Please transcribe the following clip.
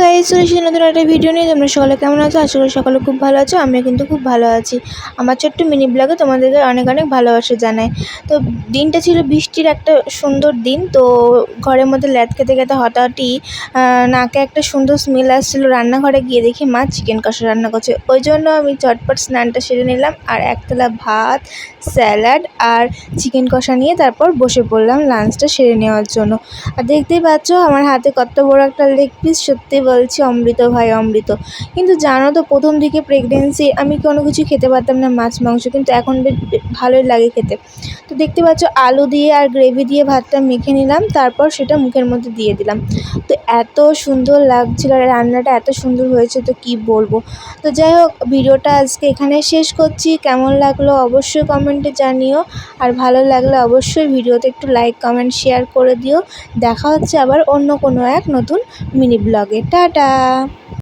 Guys, চলে এসেছি নতুন একটা ভিডিও নিয়ে। তোমরা সকলে কেমন আছো? আশা করি সকলে খুব ভালো আছো। আমিও কিন্তু খুব ভালো আছি। আমার ছোট্ট মিনি ব্লগে তোমাদেরকে অনেক অনেক ভালোবাসা জানাই। তো দিনটা ছিল বৃষ্টির একটা সুন্দর দিন। তো ঘরের মধ্যে ল্যাদ খেতে খেতে হঠাৎই নাকে একটা সুন্দর স্মেল আসছিলো। রান্নাঘরে গিয়ে দেখি মা চিকেন কষা রান্না করছে। ওই জন্য আমি চটপট স্নানটা সেরে নিলাম আর একতলা ভাত, স্যালাড আর চিকেন কষা নিয়ে তারপর বসে পড়লাম লাঞ্চটা সেরে নেওয়ার জন্য। আর দেখতেই পাচ্ছ আমার হাতে কত বড় একটা লেগ পিস। সত্যি বলছি, অমৃত ভাই অমৃত। কিন্তু জানো তো, প্রথম দিকে প্রেগনেন্সি আমি কোনো কিছু খেতে পারতাম না, মাছ মাংস, কিন্তু এখন বেশ ভালোই লাগে খেতে। তো দেখতে পাচ্ছ আলু দিয়ে আর গ্রেভি দিয়ে ভাতটা মেখে নিলাম, তারপর সেটা মুখের মধ্যে দিয়ে দিলাম। তো এত সুন্দর লাগছিল, রান্নাটা এত সুন্দর হয়েছে তো কি বলবো। তো যাই হোক, ভিডিওটা আজকে এখানে শেষ করছি। কেমন লাগলো অবশ্যই কমেন্টে জানিও, আর ভালো লাগলে অবশ্যই ভিডিওতে একটু লাইক কমেন্ট শেয়ার করে দিও। দেখা হচ্ছে আবার অন্য কোনো এক নতুন মিনি ব্লগে। টাটা।